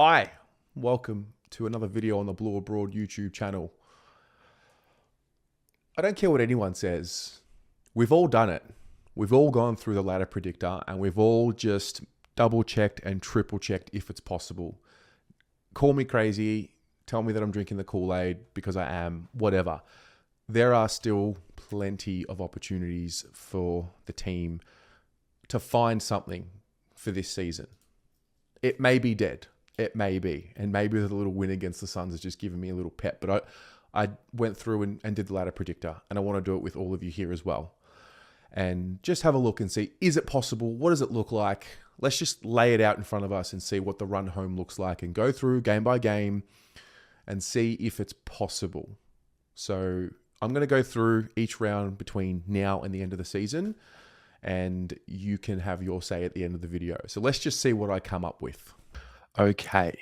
Hi, welcome to another video on the Blue Abroad YouTube channel. I don't care what anyone says. We've all done it. We've all gone through the ladder predictor and we've all just double checked and triple checked if it's possible. Call me crazy. Tell me that I'm drinking the Kool-Aid because I am, whatever. There are still plenty of opportunities for the team to find something for this season. It may be dead. It may be. And maybe the little win against the Suns has just given me a little pep. But I went through and did the ladder predictor. And I want to do it with all of you here as well. And just have a look and see, is it possible? What does it look like? Let's just lay it out in front of us and see what the run home looks like and go through game by game and see if it's possible. So I'm going to go through each round between now and the end of the season. And you can have your say at the end of the video. So let's just see what I come up with. Okay.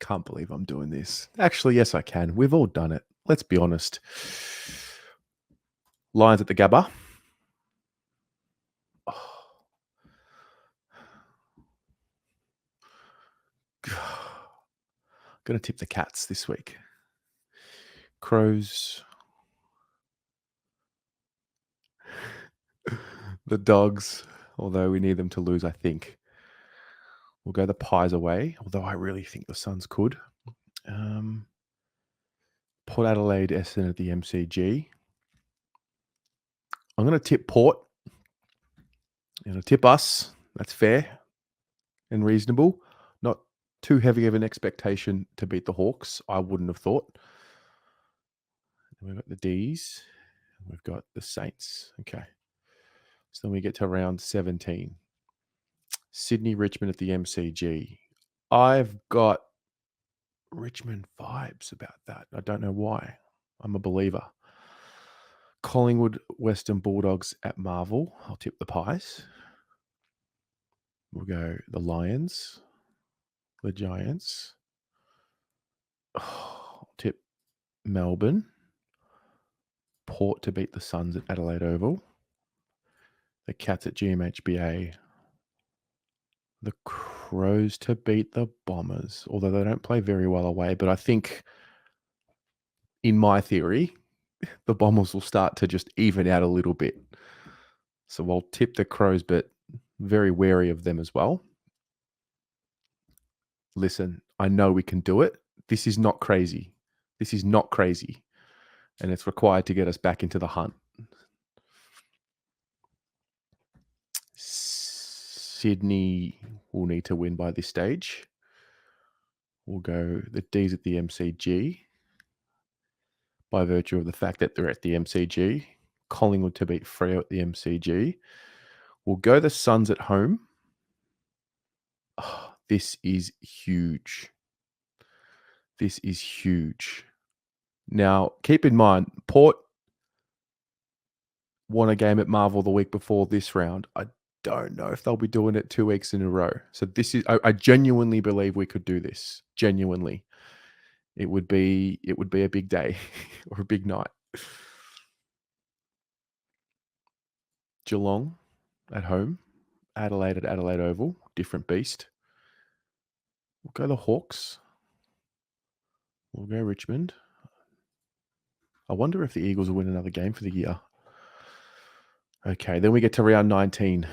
Can't believe I'm doing this. Actually, yes, I can. We've all done it. Let's be honest. Lions at the Gabba. Oh. Gonna tip the Cats this week. Crows. The Dogs, although we need them to lose, I think. We'll go the Pies away, although I really think the Suns could. Port Adelaide, Essendon at the MCG. I'm going to tip Port. You're going to tip us. That's fair and reasonable. Not too heavy of an expectation to beat the Hawks, I wouldn't have thought. We've got the D's. We've got the Saints. Okay. So then we get to round 17. Sydney, Richmond at the MCG. I've got Richmond vibes about that. I don't know why. I'm a believer. Collingwood, Western Bulldogs at Marvel. I'll tip the Pies. We'll go the Lions, the Giants. I'll tip Melbourne. Port to beat the Suns at Adelaide Oval. The Cats at GMHBA. The Crows to beat the Bombers, although they don't play very well away. But I think, in my theory, the Bombers will start to just even out a little bit. So I'll tip the Crows, but very wary of them as well. Listen, I know we can do it. This is not crazy. This is not crazy. And it's required to get us back into the hunt. Sydney will need to win by this stage. We'll go the D's at the MCG by virtue of the fact that they're at the MCG. Collingwood to beat Freo at the MCG. We'll go the Suns at home. Oh, this is huge. This is huge. Now, keep in mind, Port won a game at Marvel the week before this round. I don't know if they'll be doing it 2 weeks in a row. So this is, I genuinely believe we could do this. Genuinely. It would be a big day or a big night. Geelong at home. Adelaide at Adelaide Oval. Different beast. We'll go the Hawks. We'll go Richmond. I wonder if the Eagles will win another game for the year. Okay, then we get to round 19.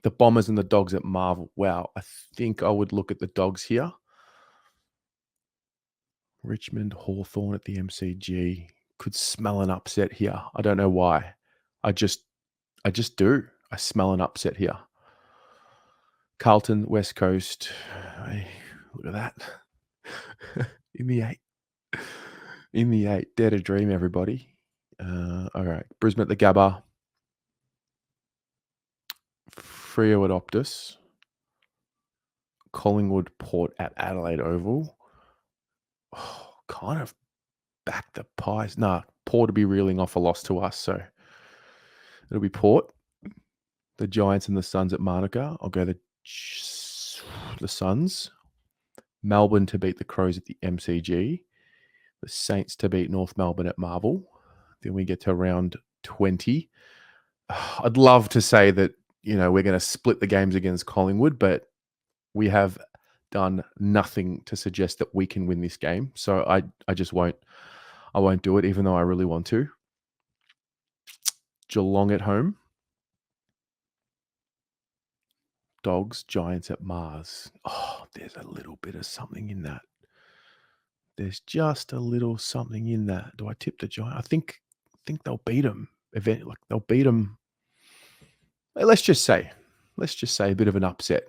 The Bombers and the Dogs at Marvel. Wow, I think I would look at the Dogs here. Richmond, Hawthorn at the MCG. Could smell an upset here. I don't know why. I just do. I smell an upset here. Carlton, West Coast. Hey, look at that. In the 8. In the 8. Dare to dream, everybody. All right. Brisbane at the Gabba. Freo at Optus. Collingwood, Port at Adelaide Oval. Oh, kind of back the Pies. Nah, Port to be reeling off a loss to us. So it'll be Port. The Giants and the Suns at Manuka. I'll go the Suns. Melbourne to beat the Crows at the MCG. The Saints to beat North Melbourne at Marvel. Then we get to round 20. I'd love to say that, we're going to split the games against Collingwood, but We have done nothing to suggest that we can win this game. So I just won't. I won't do it, even though I really want to. Geelong at home. Dogs, Giants at Mars. Oh, there's a little bit of something in that. There's just a little something in that. Do I tip the Giants? I think they'll beat them. Like they'll beat them. Let's just say a bit of an upset.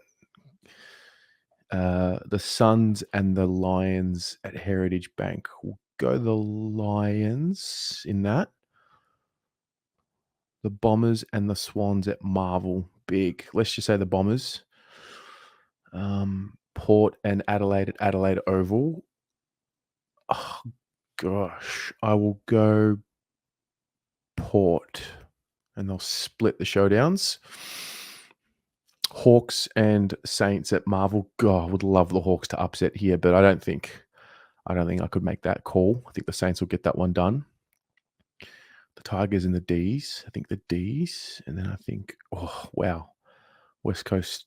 The Suns and the Lions at Heritage Bank. We'll go the Lions in that. The Bombers and the Swans at Marvel. Big. Let's just say the Bombers. Port and Adelaide at Adelaide Oval. Oh, gosh. I will go Port. And they'll split the showdowns. Hawks and Saints at Marvel. God, I would love the Hawks to upset here, but I don't think I could make that call. I think the Saints will get that one done. The Tigers and the D's. I think the D's. And then I think, oh, wow. West Coast.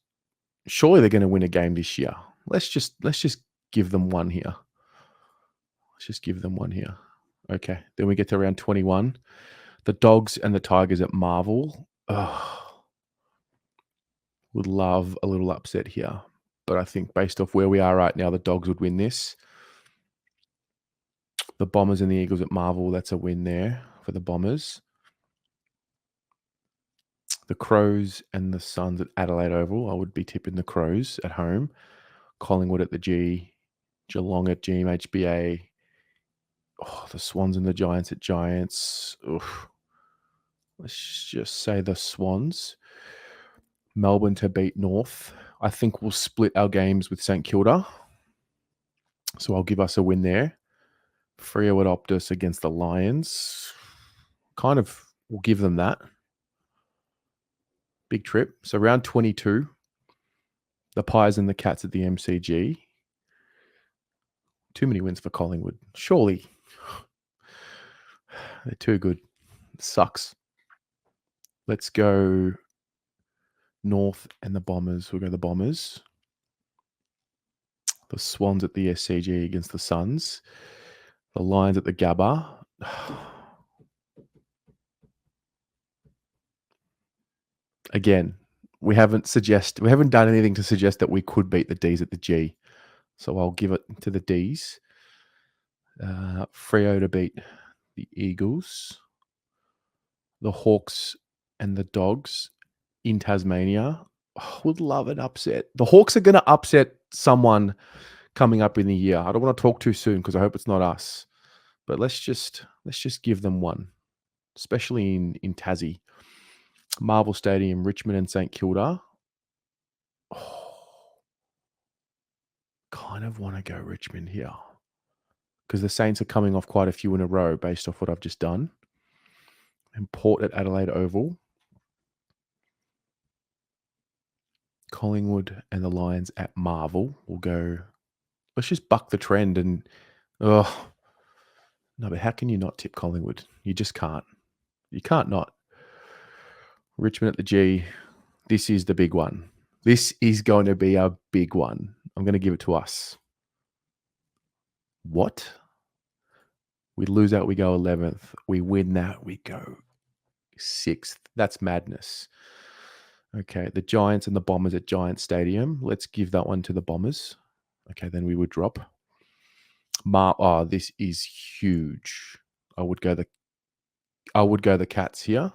Surely they're going to win a game this year. Let's just give them one here. Let's just give them one here. Okay. Then we get to round 21. The Dogs and the Tigers at Marvel. Oh, would love a little upset here. But I think based off where we are right now, the Dogs would win this. The Bombers and the Eagles at Marvel. That's a win there for the Bombers. The Crows and the Suns at Adelaide Oval. I would be tipping the Crows at home. Collingwood at the G. Geelong at GMHBA. Oh, the Swans and the Giants at Giants. Oof. Let's just say the Swans. Melbourne to beat North. I think we'll split our games with St Kilda. So I'll give us a win there. Freo at Optus against the Lions. Kind of will give them that. Big trip. So round 22. The Pies and the Cats at the MCG. Too many wins for Collingwood. Surely. They're too good. It sucks. Let's go North and the Bombers. We'll go the Bombers. The Swans at the SCG against the Suns. The Lions at the Gabba. Again, we haven't done anything to suggest that we could beat the D's at the G. So I'll give it to the D's. Freo to beat the Eagles. The Hawks and the Dogs in Tasmania. Oh, would love an upset. The Hawks are going to upset someone coming up in the year. I don't want to talk too soon because I hope it's not us. But let's just give them one, especially in Tassie. Marvel Stadium, Richmond and St Kilda. Oh, kind of want to go Richmond here because the Saints are coming off quite a few in a row based off what I've just done. And Port at Adelaide Oval. Collingwood and the Lions at Marvel. We'll go. Let's just buck the trend and. Oh. No, but how can you not tip Collingwood? You just can't. You can't not. Richmond at the G. This is the big one. This is going to be a big one. I'm going to give it to us. What? We lose out, we go 11th. We win that, we go 6th. That's madness. Okay, the Giants and the Bombers at Giant Stadium. Let's give that one to the Bombers. Okay, then we would drop. This is huge. I would go the Cats here.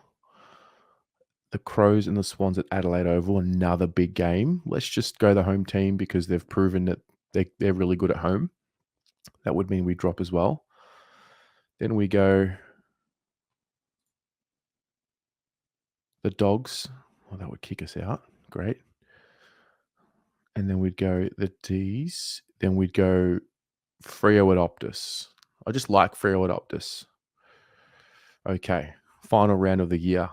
The Crows and the Swans at Adelaide Oval, another big game. Let's just go the home team because they've proven that they're really good at home. That would mean we drop as well. Then we go the Dogs. Well, that would kick us out. Great. And then we'd go the D's. Then we'd go Freo at Optus. I just like Freo at Optus. Okay. Final round of the year.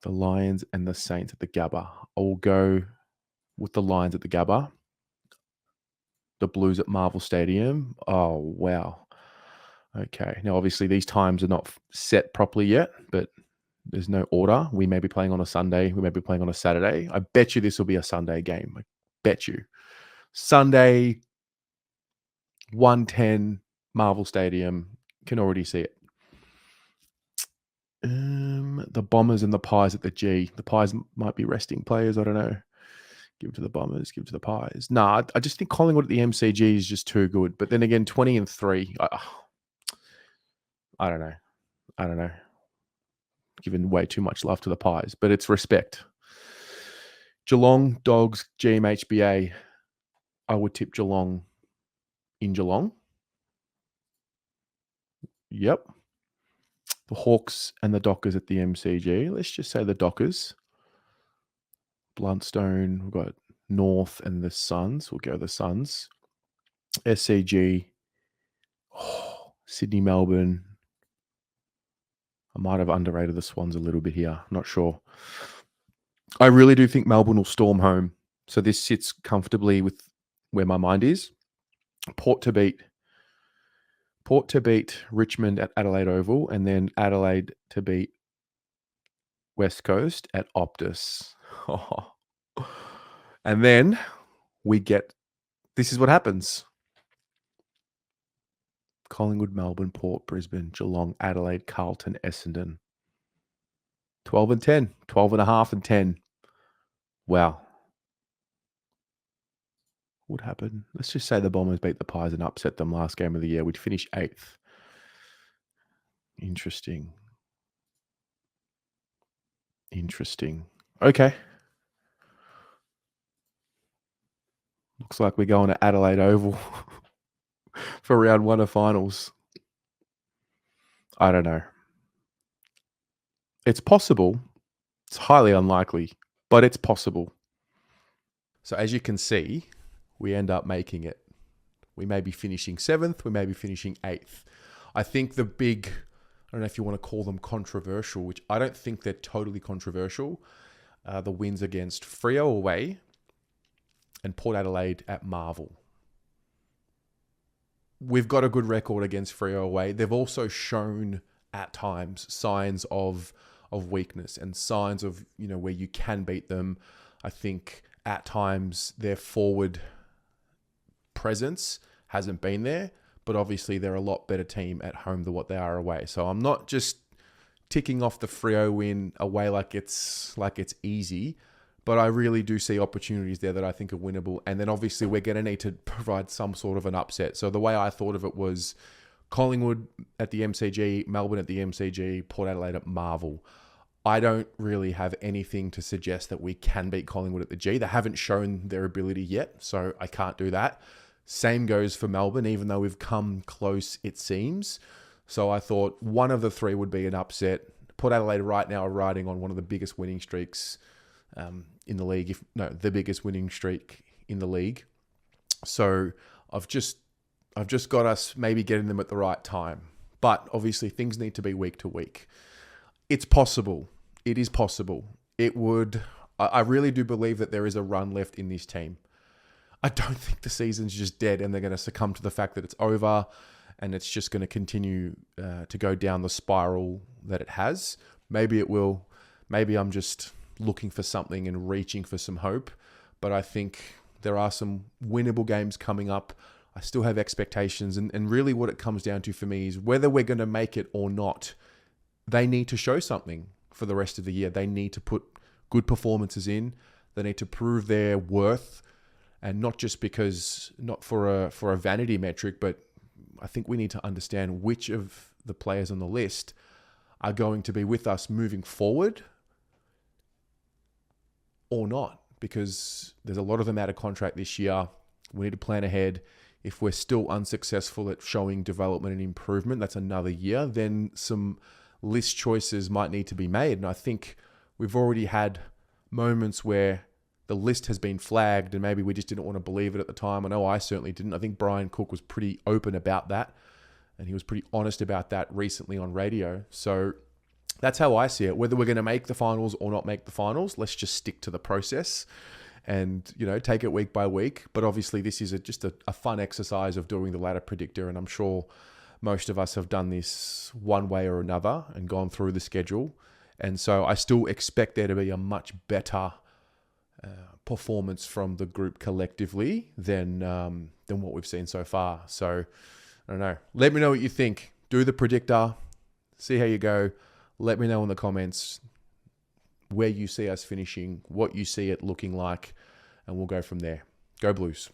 The Lions and the Saints at the Gabba. I will go with the Lions at the Gabba. The Blues at Marvel Stadium. Oh, wow. Okay. Now, obviously, these times are not set properly yet, but There's no order. We may be playing on a Sunday. We may be playing on a Saturday. I bet you this will be a Sunday game. I bet you. Sunday, 1:10, Marvel Stadium. Can already see it. The Bombers and the Pies at the G. The Pies might be resting players. I don't know. Give it to the Bombers. Give it to the Pies. Nah, I just think Collingwood at the MCG is just too good. But then again, 20-3. I don't know. I don't know. Given way too much love to the Pies, but it's respect. Geelong, Dogs, GMHBA. I would tip Geelong in Geelong. Yep. The Hawks and the Dockers at the MCG. Let's just say the Dockers. Bluntstone. We've got North and the Suns. We'll go the Suns. SCG. Sydney, Melbourne. I might have underrated the Swans a little bit here. Not sure. I really do think Melbourne will storm home. So this sits comfortably with where my mind is. Port to beat Richmond at Adelaide Oval, and then Adelaide to beat West Coast at Optus. And then this is what happens. Collingwood, Melbourne, Port, Brisbane, Geelong, Adelaide, Carlton, Essendon. 12 and 10. 12 and a half and 10. Wow. What would happen? Let's just say the Bombers beat the Pies and upset them last game of the year. We'd finish 8th. Interesting. Okay. Looks like we're going to Adelaide Oval for round 1 of finals. I don't know. It's possible. It's highly unlikely, but it's possible. So as you can see, we end up making it. We may be finishing 7th. We may be finishing 8th. I think I don't know if you want to call them controversial, which I don't think they're totally controversial. The wins against Freo away and Port Adelaide at Marvel. We've got a good record against Freo away. They've also shown at times signs of weakness and signs of, where you can beat them. I think at times their forward presence hasn't been there, but obviously they're a lot better team at home than what they are away. So I'm not just ticking off the Freo win away like it's easy, but I really do see opportunities there that I think are winnable. And then obviously we're going to need to provide some sort of an upset. So the way I thought of it was Collingwood at the MCG, Melbourne at the MCG, Port Adelaide at Marvel. I don't really have anything to suggest that we can beat Collingwood at the G. They haven't shown their ability yet, so I can't do that. Same goes for Melbourne, even though we've come close, it seems. So I thought one of the three would be an upset. Port Adelaide right now are riding on one of the biggest winning streaks in the league. The biggest winning streak in the league. So I've just got us maybe getting them at the right time. But obviously things need to be week to week. It's possible. It is possible. I really do believe that there is a run left in this team. I don't think the season's just dead and they're going to succumb to the fact that it's over and it's just going to continue to go down the spiral that it has. Maybe it will. Maybe I'm just looking for something and reaching for some hope. But I think there are some winnable games coming up. I still have expectations. And really what it comes down to for me is whether we're going to make it or not, they need to show something for the rest of the year. They need to put good performances in. They need to prove their worth, and not just not for a vanity metric, but I think we need to understand which of the players on the list are going to be with us moving forward or not, because there's a lot of them out of contract this year. We need to plan ahead. If we're still unsuccessful at showing development and improvement, that's another year, then some list choices might need to be made. And I think we've already had moments where the list has been flagged and maybe we just didn't want to believe it at the time. I know I certainly didn't. I think Brian Cook was pretty open about that and he was pretty honest about that recently on radio. So that's how I see it. Whether we're going to make the finals or not make the finals, let's just stick to the process and, take it week by week. But obviously this is just a fun exercise of doing the ladder predictor. And I'm sure most of us have done this one way or another and gone through the schedule And so I still expect there to be a much better performance from the group collectively than what we've seen so far. So I don't know. Let me know what you think. Do the predictor. See how you go. Let me know in the comments where you see us finishing, what you see it looking like, and we'll go from there. Go Blues.